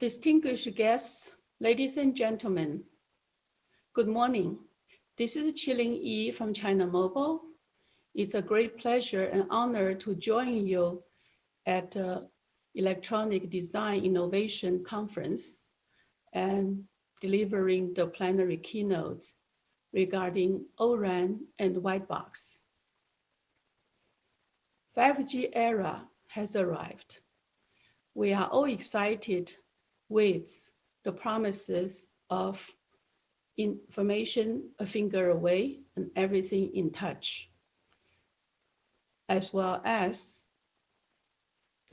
Distinguished guests, ladies and gentlemen, good morning. This is Chih-Lin I from China Mobile. It's a great pleasure and honor to join you at the Electronic Design Innovation Conference and delivering the plenary keynotes regarding ORAN and Whitebox. 5G era has arrived. We are all excited with the promises of information a finger away and everything in touch, as well as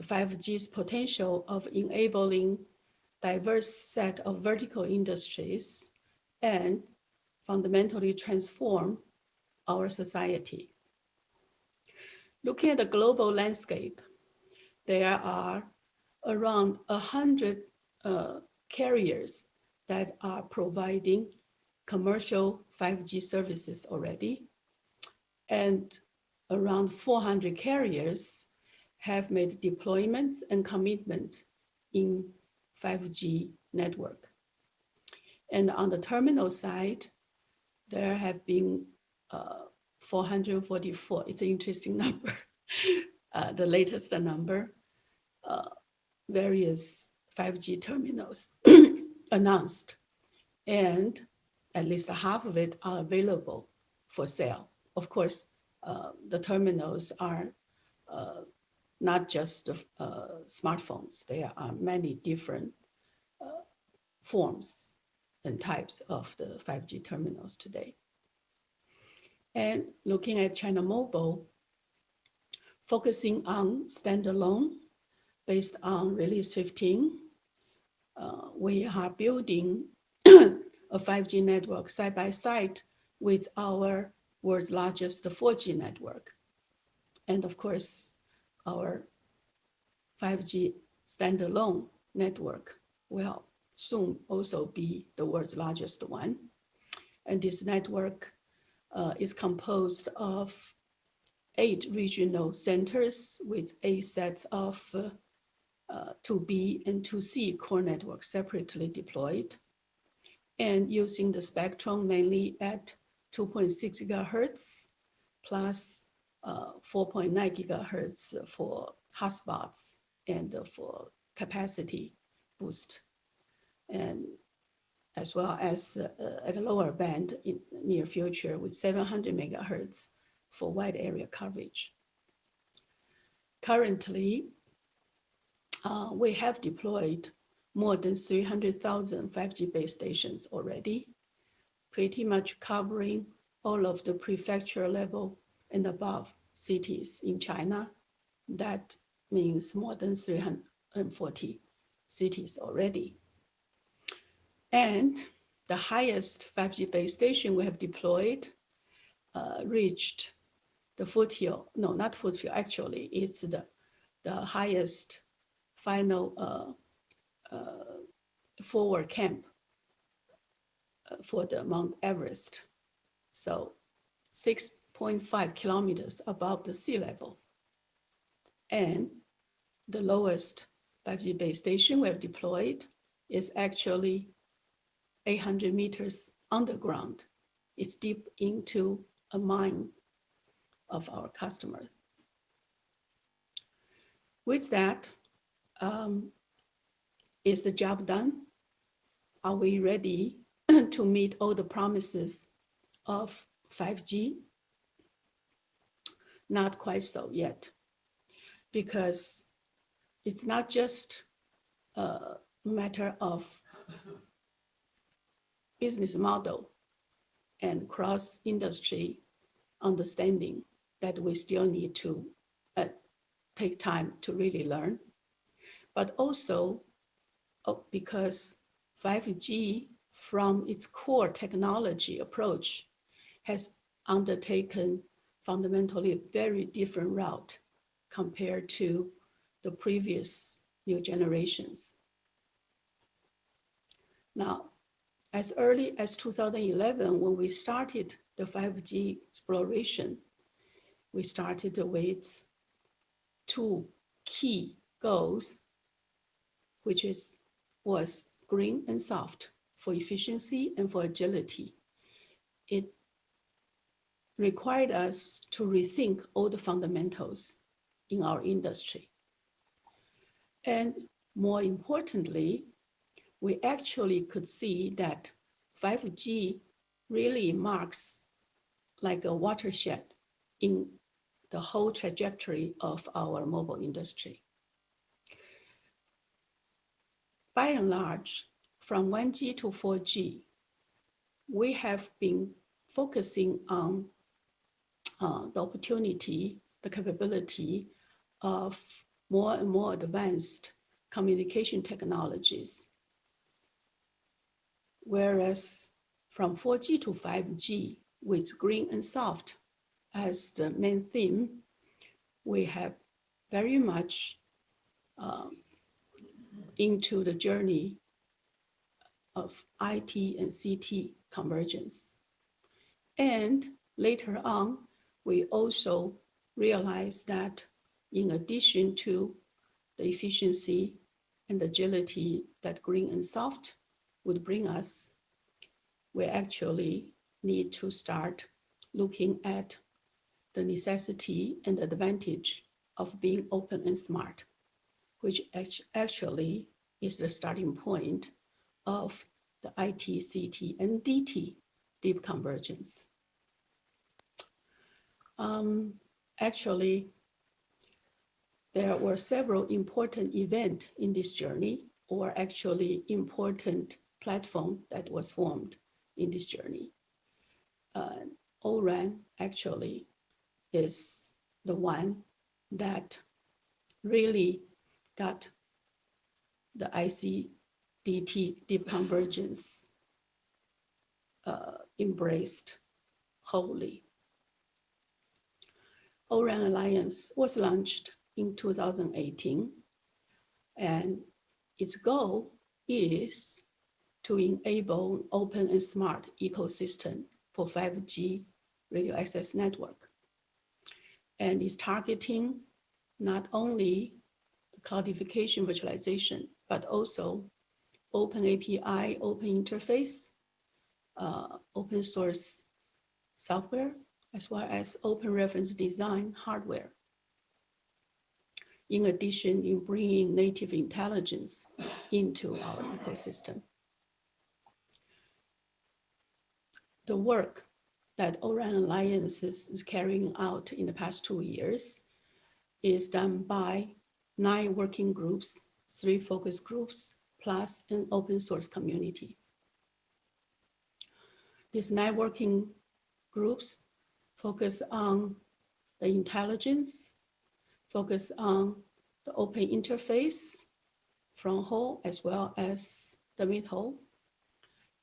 the 5G's potential of enabling diverse set of vertical industries and fundamentally transform our society. Looking at the global landscape, there are around 100 carriers that are providing commercial 5G services already, and around 400 carriers have made deployments and commitment in 5G network. And on the terminal side, there have been 444. It's an interesting number, the latest number, various 5G terminals announced, and at least half of it are available for sale. Of course, the terminals are not just smartphones. There are many different forms and types of the 5G terminals today. And looking at China Mobile, focusing on standalone based on release 15, we are building a 5G network side by side with our world's largest 4G network. And of course, our 5G standalone network will soon also be the world's largest one. And this network is composed of 8 regional centers with 8 sets of 2B and 2C core networks separately deployed, and using the spectrum mainly at 2.6 gigahertz plus 4.9 gigahertz for hotspots and for capacity boost, and as well as at a lower band in near future with 700 megahertz for wide area coverage. Currently, we have deployed more than 300,000 5G base stations already, pretty much covering all of the prefecture level and above cities in China. That means more than 340 cities already. And the highest 5G base station we have deployed reached the foothill. No, not foothill, actually. It's the highest final forward camp for the Mount Everest. So 6.5 kilometers above the sea level. And the lowest 5G base station we have deployed is actually 800 meters underground. It's deep into a mine of our customers. With that, is the job done? Are we ready to meet all the promises of 5G? Not quite so yet, because it's not just a matter of business model and cross-industry understanding that we still need to take time to really learn, but also because 5G from its core technology approach has undertaken fundamentally a very different route compared to the previous new generations. Now, as early as 2011, when we started the 5G exploration, we started with 2 key goals, which is was green and soft for efficiency and for agility. It required us to rethink all the fundamentals in our industry. And more importantly, we actually could see that 5G really marks like a watershed in the whole trajectory of our mobile industry. By and large, from 1G to 4G, we have been focusing on the opportunity, the capability of more and more advanced communication technologies. Whereas from 4G to 5G, with green and soft as the main theme, we have very much into the journey of IT and CT convergence. And later on, we also realized that in addition to the efficiency and agility that green and soft would bring us, we actually need to start looking at the necessity and advantage of being open and smart, which actually is the starting point of the IT, CT, and DT deep convergence. Actually, there were several important events in this journey, or actually important platform that was formed in this journey. O-RAN actually is the one that really got the ICDT deep convergence embraced wholly. O-RAN Alliance was launched in 2018, and its goal is to enable open and smart ecosystem for 5G radio access network. And is targeting not only cloudification virtualization, but also open API, open interface, open source software, as well as open reference design hardware. In addition, in bringing native intelligence into our ecosystem. The work that O-RAN Alliance is carrying out in the past 2 years is done by 9 working groups, 3 focus groups, plus an open source community. These 9 working groups focus on the intelligence, focus on the open interface from whole as well as the mid-hole,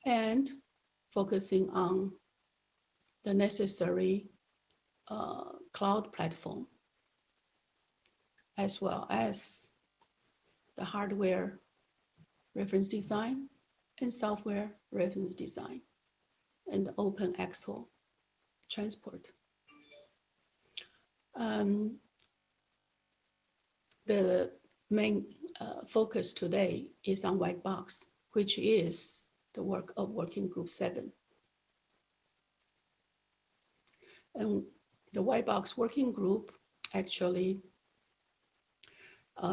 and focusing on the necessary cloud platform, as well as the hardware reference design and software reference design, and the open axle transport. The main focus today is on Whitebox, which is the work of Working Group 7. And the Whitebox Working Group actually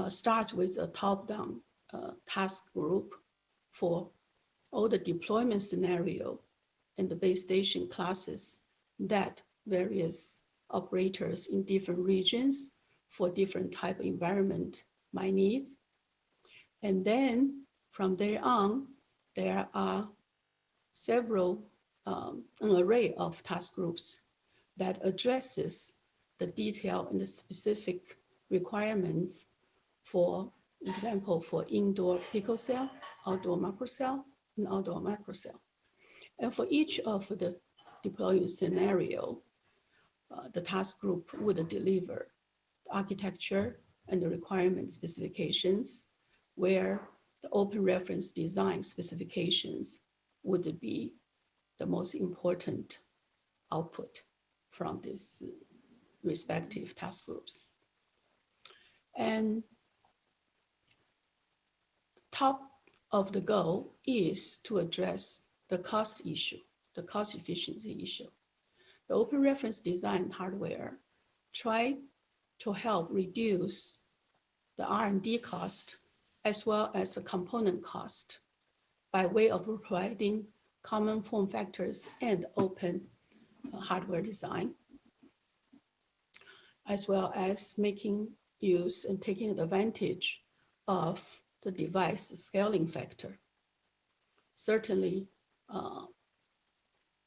starts with a top-down task group for all the deployment scenario and the base station classes that various operators in different regions for different type of environment might need. And then from there on, there are several, an array of task groups that addresses the detail and the specific requirements, for example, for indoor picocell, outdoor macrocell, and outdoor macrocell. And for each of the deployment scenario, the task group would deliver the architecture and the requirement specifications, where the open reference design specifications would be the most important output from these respective task groups. And top of the goal is to address the cost issue, the cost efficiency issue. The open reference design hardware try to help reduce the R&D cost as well as the component cost by way of providing common form factors and open hardware design, as well as making use and taking advantage of the device scaling factor. Certainly,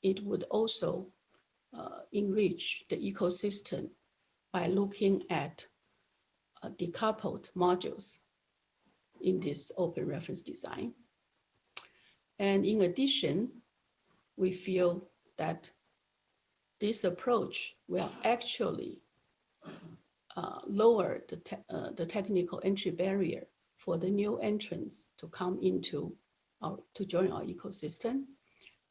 it would also enrich the ecosystem by looking at decoupled modules in this open reference design. And in addition, we feel that this approach will actually lower the technical entry barrier for the new entrants to come into to join our ecosystem,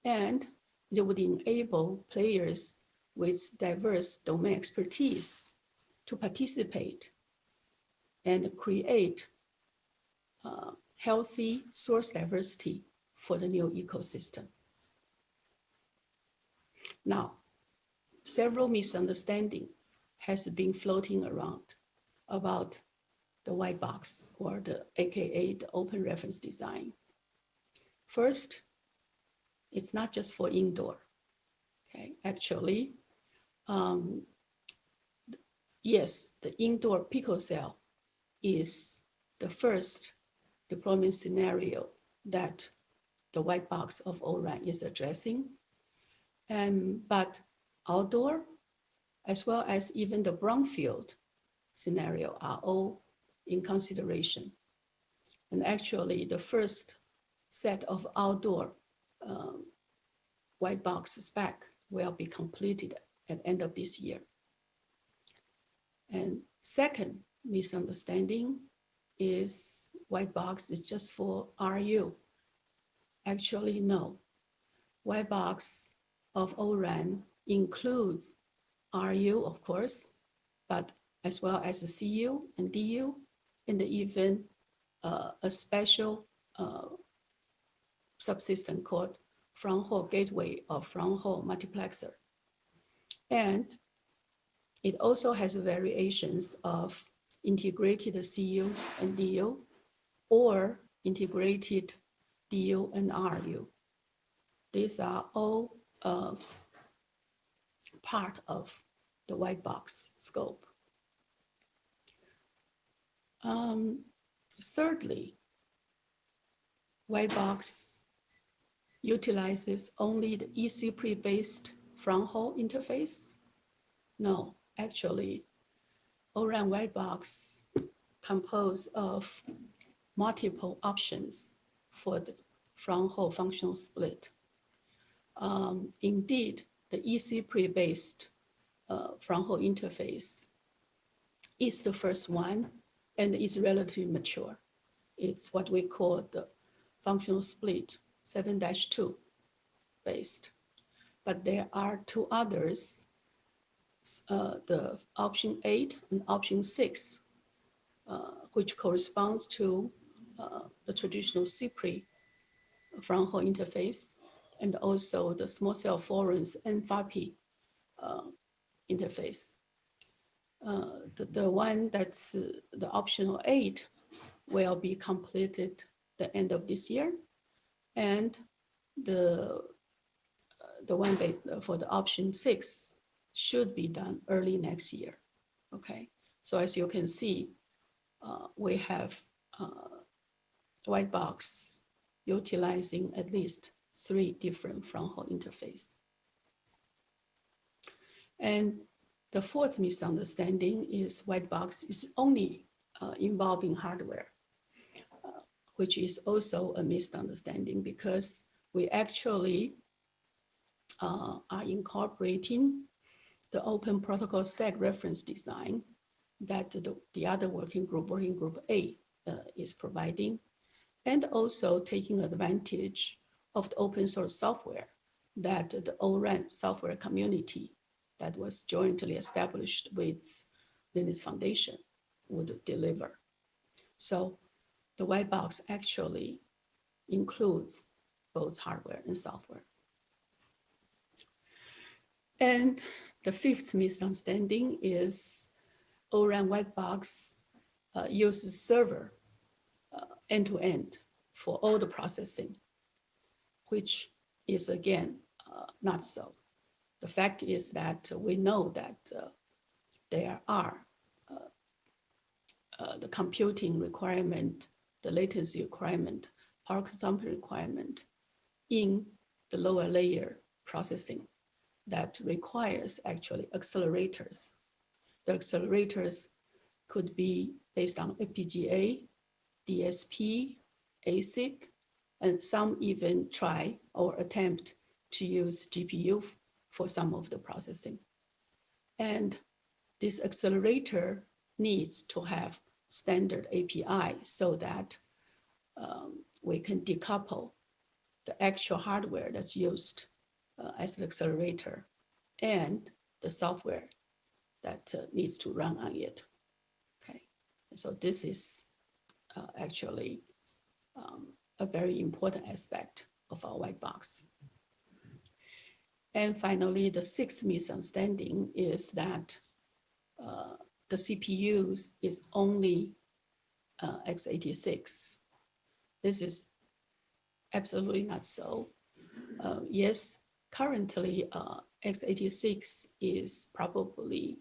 and it would enable players with diverse domain expertise to participate and create healthy source diversity for the new ecosystem. Now, several misunderstandings has been floating around about the white box, or the AKA the open reference design. First, it's not just for indoor. Okay, actually, yes, the indoor Picocell is the first deployment scenario that the white box of ORAN is addressing. But outdoor, as well as even the brownfield scenario, are all in consideration. And actually, the first set of outdoor white box spec will be completed at the end of this year. And second misunderstanding is white box is just for RU. Actually, no. White box of ORAN includes RU, of course, but as well as the CU and DU, and even a special subsystem called front hall gateway or front hall multiplexer. And it also has variations of integrated CU and DU, or integrated DU and RU. These are all part of the white box scope. Thirdly, white box utilizes only the EC-pre-based front hall interface. No, actually, ORAN white box composed of multiple options for the front hall functional split. Indeed, the EC-pre-based front hall interface is the first one, and is relatively mature. It's what we call the functional split 7-2 based. But there are two others, the option 8 and option 6, which corresponds to the traditional CPRI front hall interface, and also the small cell forums and FAPI interface. The one that's the optional 8 will be completed the end of this year, and the one for the option 6 should be done early next year. Okay, so as you can see, we have white box utilizing at least 3 different front hall interface. And the fourth misunderstanding is white box is only involving hardware, which is also a misunderstanding, because we actually are incorporating the open protocol stack reference design that the other working group A, is providing, and also taking advantage of the open source software that the ORAN software community that was jointly established with Linux Foundation would deliver. So the white box actually includes both hardware and software. And the fifth misunderstanding is O-RAN Whitebox uses server end-to-end for all the processing, which is again not so. The fact is that we know that there are the computing requirement, the latency requirement, power consumption requirement in the lower layer processing that requires actually accelerators. The accelerators could be based on FPGA, DSP, ASIC, and some even try or attempt to use GPU for some of the processing. And this accelerator needs to have standard API so that we can decouple the actual hardware that's used as an accelerator and the software that needs to run on it. Okay, and so this is actually a very important aspect of our white box. And finally, the sixth misunderstanding is that the CPUs is only x86. This is absolutely not so. Yes, currently x86 is probably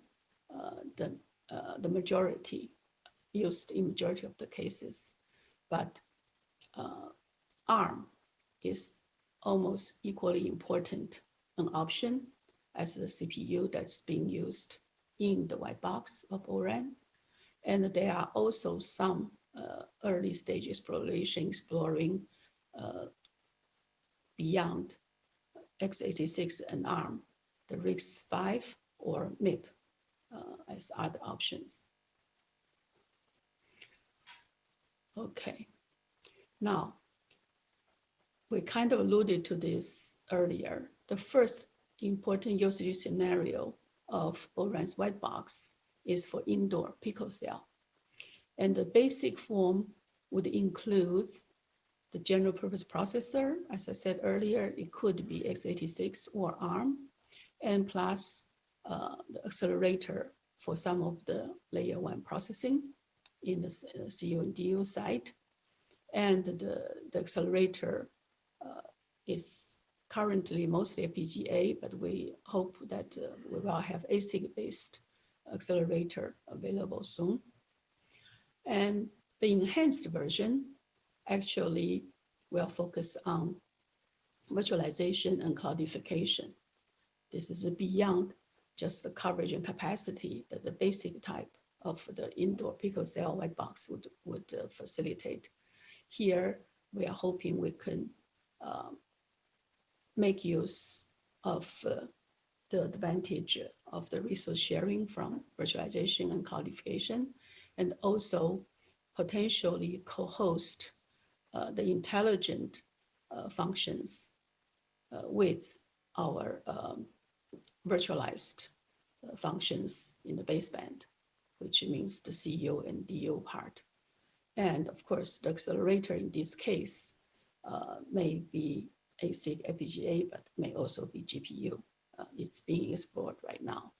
the majority, used in majority of the cases, but ARM is almost equally important an option as the CPU that's being used in the white box of O-RAN. And there are also some early stage exploring beyond x86 and ARM, the RISC-V or MIP as other options. Okay, now we kind of alluded to this earlier. The first important usage scenario of O-RAN's white box is for indoor Picocell. And the basic form would include the general purpose processor. As I said earlier, it could be x86 or ARM, and plus the accelerator for some of the layer one processing in the CU and DU side. And the accelerator is currently mostly FPGA, but we hope that we will have ASIC-based accelerator available soon. And the enhanced version actually will focus on virtualization and cloudification. This is beyond just the coverage and capacity that the basic type of the indoor Picocell white box would facilitate. Here, we are hoping we can make use of the advantage of the resource sharing from virtualization and cloudification, and also potentially co-host the intelligent functions with our virtualized functions in the baseband, which means the CU and DU part. And of course, the accelerator in this case may be ASIC FPGA, but may also be GPU. It's being explored right now.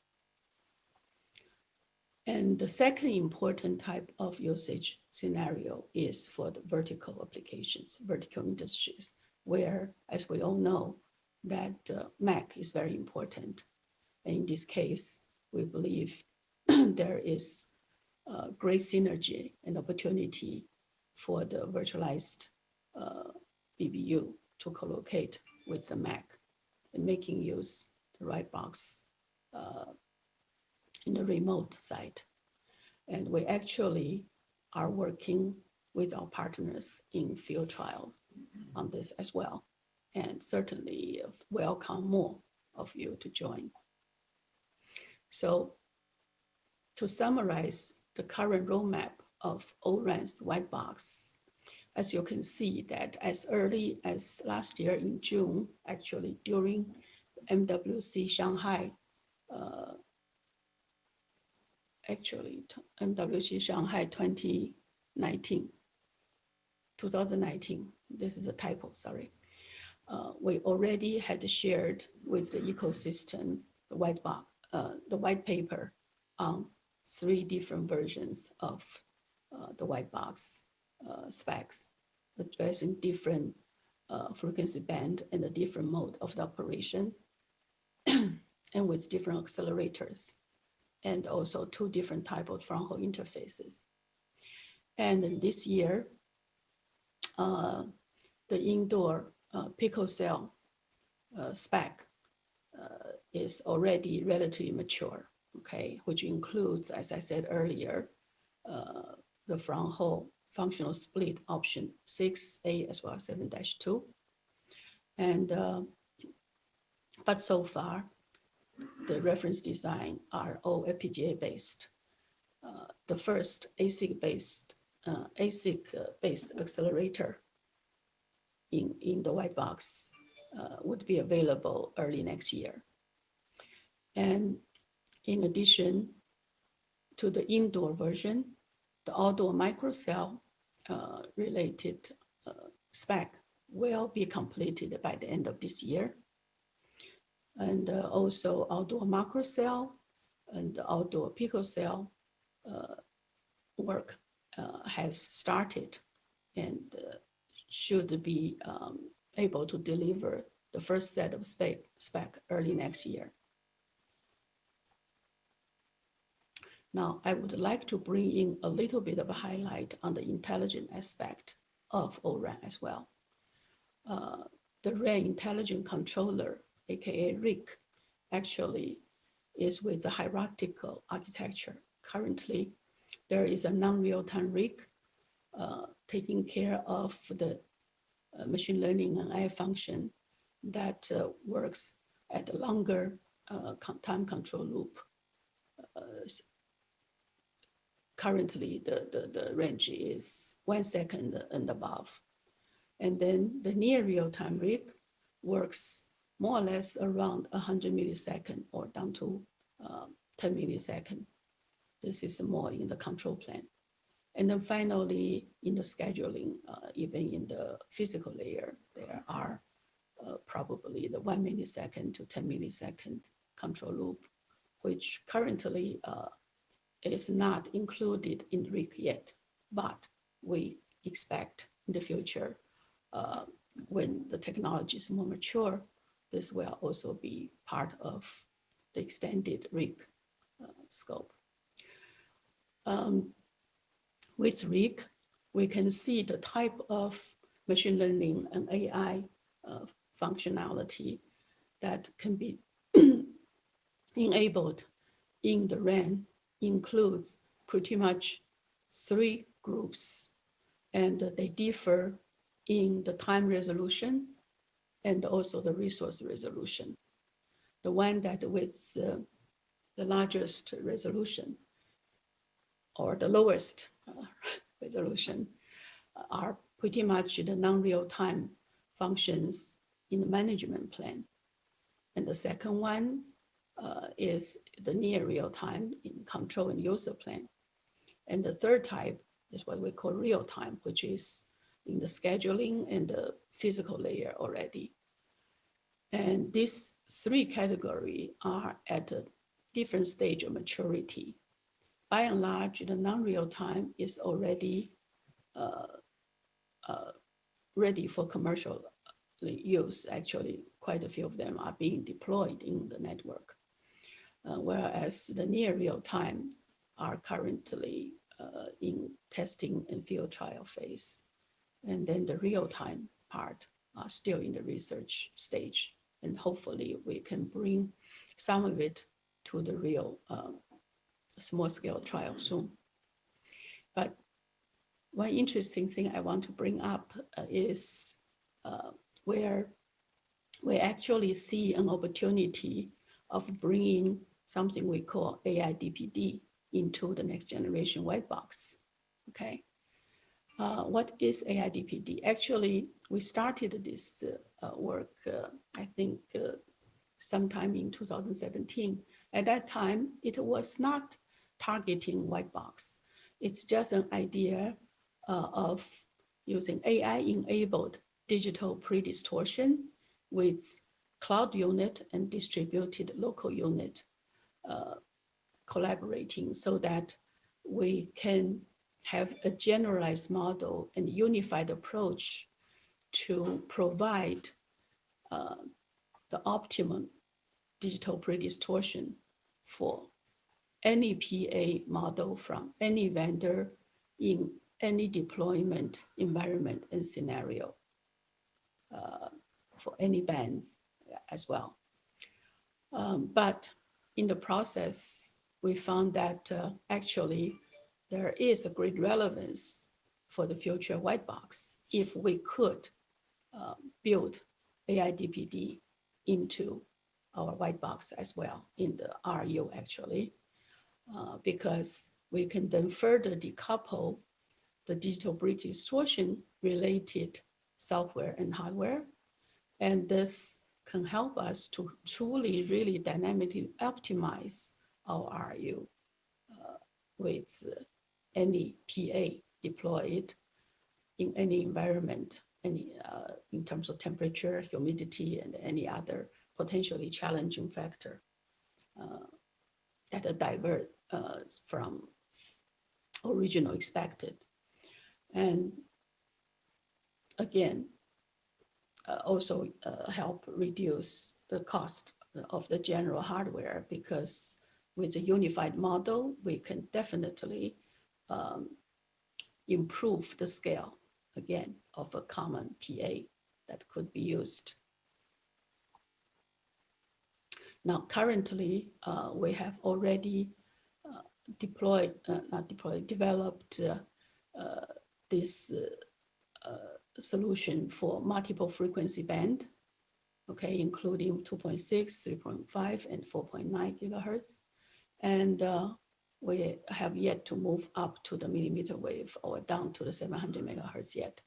And the second important type of usage scenario is for the vertical applications, vertical industries, where, as we all know, that Mac is very important. And in this case, we believe there is great synergy and opportunity for the virtualized BBU to co-locate with the Mac and making use the white box in the remote side. And we actually are working with our partners in field trials on this as well. And certainly welcome more of you to join. So to summarize the current roadmap of O-RAN's white box, as you can see that as early as last year in June, actually during MWC Shanghai, MWC Shanghai 2019, 2019, this is a typo, sorry. We already had shared with the ecosystem the white paper on 3 different versions of the Whitebox specs, addressing different frequency band and a different mode of the operation, and with different accelerators, and also 2 different types of front hole interfaces. And this year, the indoor Picocell spec is already relatively mature, okay, which includes, as I said earlier, the front hole functional split option 6A as well as 7-2. And, but so far, the reference design are all FPGA based. The first ASIC based accelerator in the Whitebox would be available early next year. And in addition to the indoor version, the outdoor microcell related spec will be completed by the end of this year. And also outdoor macrocell and outdoor picocell work has started and should be able to deliver the first set of spec early next year. Now, I would like to bring in a little bit of a highlight on the intelligent aspect of ORAN as well. The RAN intelligent controller, aka RIC, actually is with a hierarchical architecture. Currently, there is a non-real-time RIC taking care of the machine learning and AI function that works at a longer time control loop. Currently, the range is 1 second and above. And then the near real-time RIC works more or less around 100 milliseconds or down to 10 milliseconds. This is more in the control plane. And then finally, in the scheduling, even in the physical layer, there are probably the 1 millisecond to 10 millisecond control loop, which currently is not included in RIC yet, but we expect in the future, when the technology is more mature, this will also be part of the extended RIC scope. With RIC, we can see the type of machine learning and AI functionality that can be enabled in the RAN includes pretty much 3 groups, and they differ in the time resolution and also the resource resolution. The one that with the largest resolution or the lowest resolution are pretty much the non-real-time functions in the management plane. And the second one is the near real-time in control and user plane. And the third type is what we call real-time, which is in the scheduling and the physical layer already. And these 3 categories are at a different stage of maturity. By and large, the non-real-time is already ready for commercial use. Actually, quite a few of them are being deployed in the network. Whereas the near real-time are currently in testing and field trial phase. And then the real-time part are still in the research stage. And hopefully we can bring some of it to the real small-scale trial soon. But one interesting thing I want to bring up is where we actually see an opportunity of bringing something we call AI DPD into the next generation Whitebox, okay? What is AI DPD? Actually, we started this work, I think, sometime in 2017. At that time, it was not targeting Whitebox. It's just an idea of using AI-enabled digital predistortion with cloud unit and distributed local unit collaborating so that we can have a generalized model and unified approach to provide the optimum digital predistortion for any PA model from any vendor in any deployment environment and scenario for any bands as well. But in the process, we found that actually there is a great relevance for the future white box if we could build AI DPD into our white box as well in the RU actually, because we can then further decouple the digital predistortion related software and hardware. And this can help us to truly really dynamically optimize our RU with any PA deployed in any environment, any in terms of temperature, humidity, and any other potentially challenging factor that divert from original expected. And again, also help reduce the cost of the general hardware, because with a unified model, we can definitely improve the scale, again, of a common PA that could be used. Now, currently, we have already developed this solution for multiple frequency band, okay, including 2.6, 3.5, and 4.9 gigahertz. And we have yet to move up to the millimeter wave or down to the 700 megahertz yet.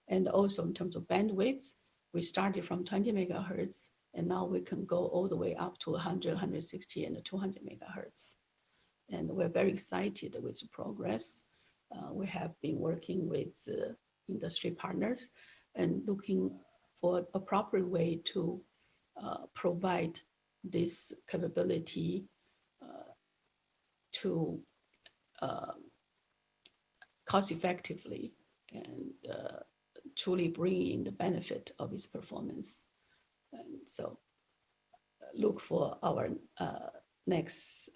And also in terms of bandwidth, we started from 20 megahertz, and now we can go all the way up to 100, 160, and 200 megahertz. And we're very excited with the progress. We have been working with industry partners and looking for a proper way to provide this capability to cost effectively and truly bring in the benefit of its performance. And so look for our next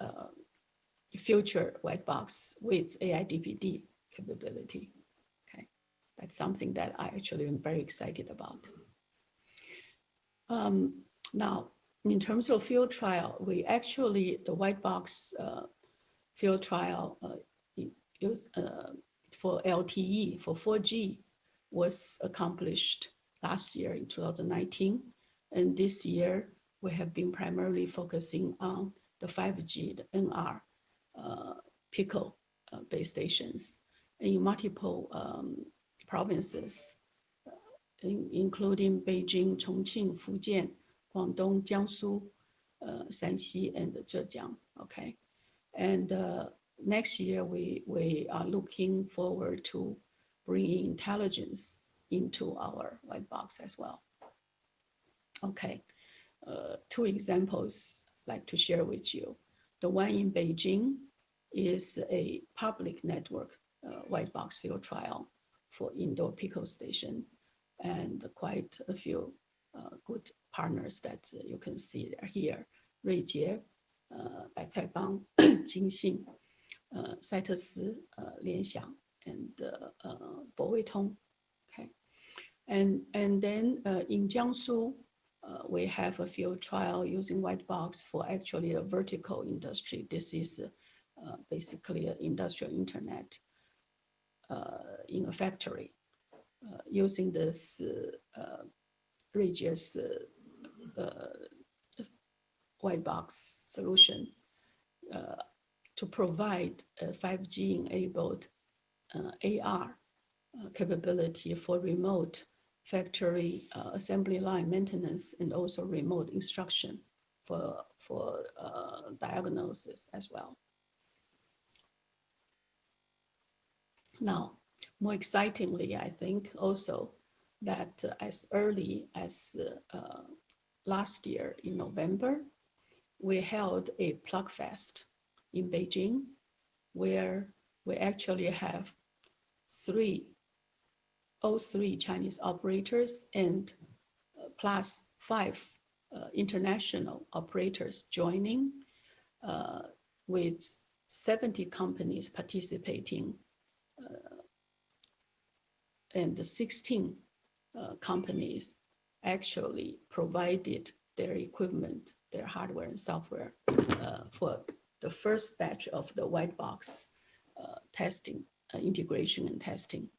future white box with AI DPD capability. Okay, that's something that I actually am very excited about. Now, in terms of field trial, we actually, the white box field trial for LTE, for 4G, was accomplished last year in 2019. And this year, we have been primarily focusing on the 5G, the NR, Pico base stations in multiple provinces, including Beijing, Chongqing, Fujian, Guangdong, Jiangsu, Shanxi, and Zhejiang, okay? And next year, we are looking forward to bringing intelligence into our white box as well. Okay, two examples I'd like to share with you. The one in Beijing is a public network white box field trial for indoor Pico station, and quite a few good partners that you can see here. Ruijie, Baicaibang, Jingxin, Cytess, Lianxiang, and Boweitong. Okay, and then in Jiangsu, we have a field trial using white box for actually a vertical industry. This is basically an industrial internet in a factory using this Ruijie's white box solution to provide a 5G-enabled AR capability for remote factory assembly line maintenance and also remote instruction for diagnosis as well. Now, more excitingly, I think also that as early as last year in November, we held a Plugfest in Beijing, where we actually have all three Chinese operators and plus 5 international operators joining, with 70 companies participating, and 16 companies actually provided their equipment, their hardware and software for the first batch of the Whitebox testing, integration and testing,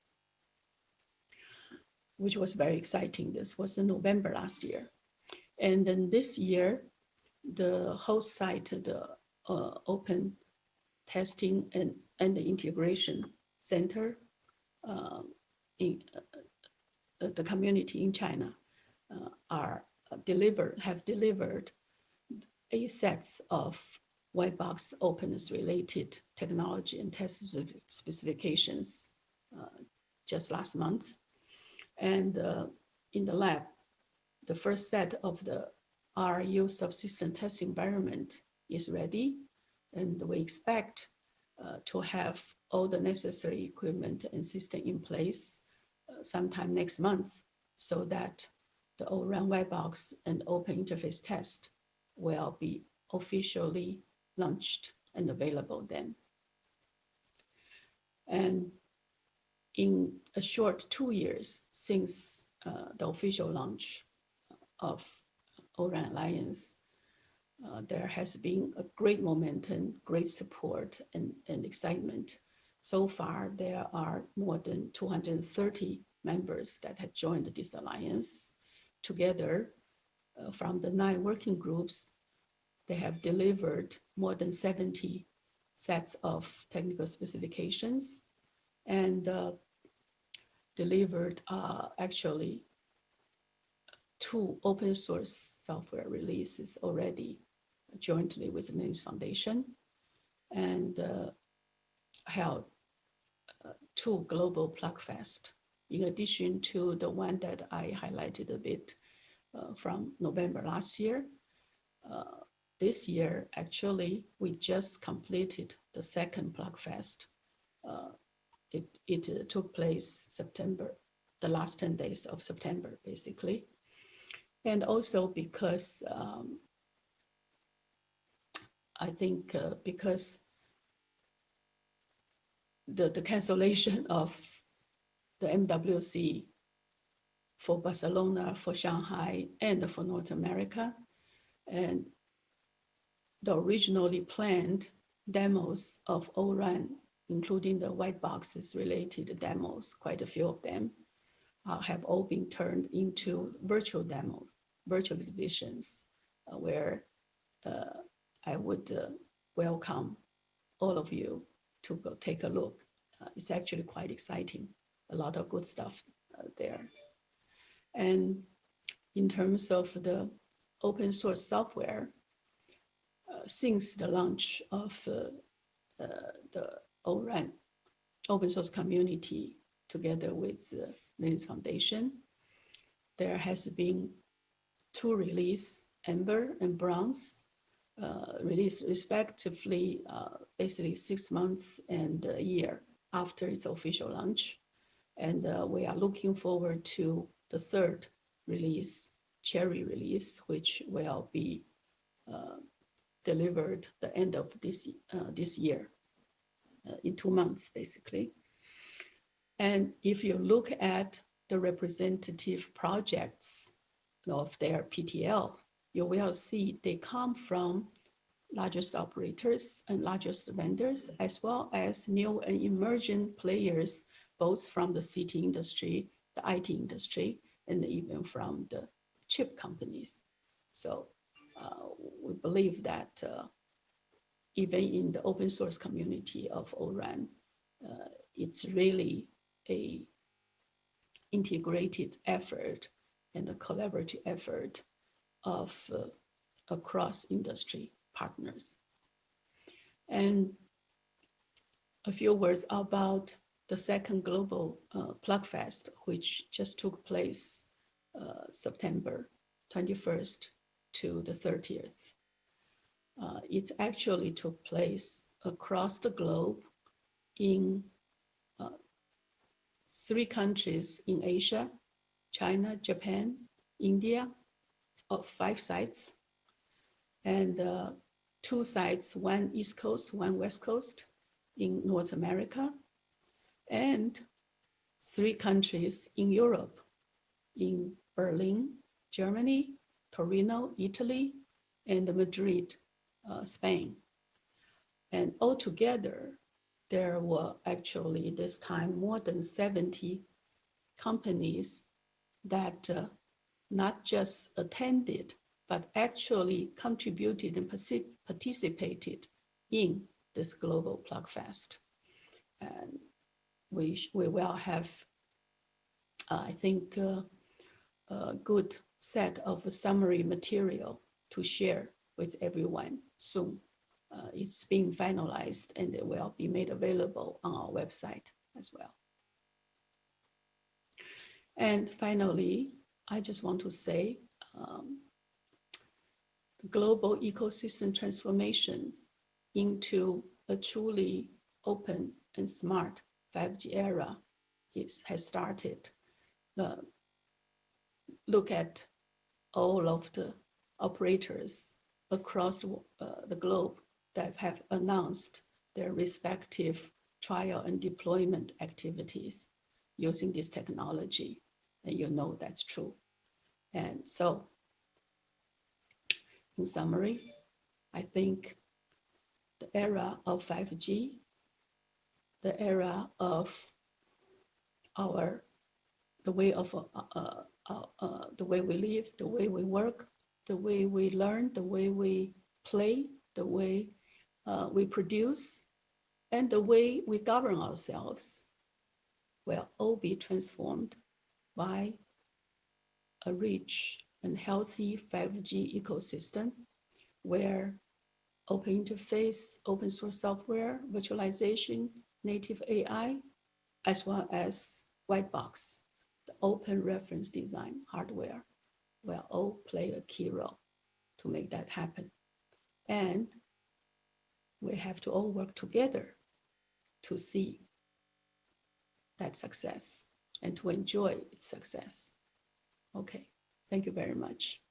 which was very exciting. This was in November last year. And then this year, the host site, the open testing and the integration center in the community in China have delivered 8 sets of Whitebox openness related technology and test specifications just last month. And in the lab, the first set of the RU subsystem test environment is ready, and we expect to have all the necessary equipment and system in place sometime next month, so that the O-RAN Whitebox and open interface test will be officially launched and available then. And in a short 2 years since the official launch of O-RAN Alliance, there has been a great momentum, great support, and excitement. So far, there are more than 230 members that have joined this alliance. Together, from the 9 working groups, they have delivered more than 70 sets of technical specifications and delivered actually 2 open source software releases already jointly with the Linux Foundation, and held 2 global Plugfest, in addition to the one that I highlighted a bit from November last year. This year, actually, we just completed the second Plugfest. It took place September, the last 10 days of September, basically. And also because I think because the cancellation of the MWC for Barcelona, for Shanghai, and for North America, and the originally planned demos of O-RAN, including the Whiteboxes related demos, quite a few of them, have all been turned into virtual demos, virtual exhibitions, where I would welcome all of you to go take a look. It's actually quite exciting, a lot of good stuff there. And in terms of the open source software, since the launch of the O-RAN open source community together with the Linux Foundation, there has been 2 releases, Amber and Bronze, released respectively, basically 6 months and a year after its official launch. And we are looking forward to the 3rd release, Cherry release, which will be delivered the end of this year, in 2 months, basically. And if you look at the representative projects of their PTL, you will see they come from largest operators and largest vendors, as well as new and emerging players, both from the CT industry, the IT industry, and even from the chip companies. So we believe that even in the open source community of O-RAN, it's really a integrated effort and a collaborative effort of across industry partners. And a few words about the second global Plugfest, which just took place September 21st to the 30th. It actually took place across the globe in 3 countries in Asia, China, Japan, India, 5 sites, and 2 sites, one East Coast, one West Coast in North America, and 3 countries in Europe, in Berlin, Germany, Torino, Italy, and Madrid, Spain. And altogether, there were actually this time more than 70 companies that not just attended, but actually contributed and participated in this global Plugfest. And we will have, I think, a good set of summary material to share with everyone soon. It's being finalized and it will be made available on our website as well. And finally, I just want to say, global ecosystem transformations into a truly open and smart 5G era has started. Look at all of the operators across the globe that have announced their respective trial and deployment activities using this technology, and you know that's true. And so, in summary, I think the era of 5G, the era of the way we live, the way we work, the way we learn, the way we play, the way we produce, and the way we govern ourselves will all be transformed by a rich and healthy 5G ecosystem where open interface, open source software, virtualization, native AI, as well as Whitebox, the open reference design hardware, will all play a key role to make that happen. And we have to all work together to see that success and to enjoy its success. Okay, thank you very much.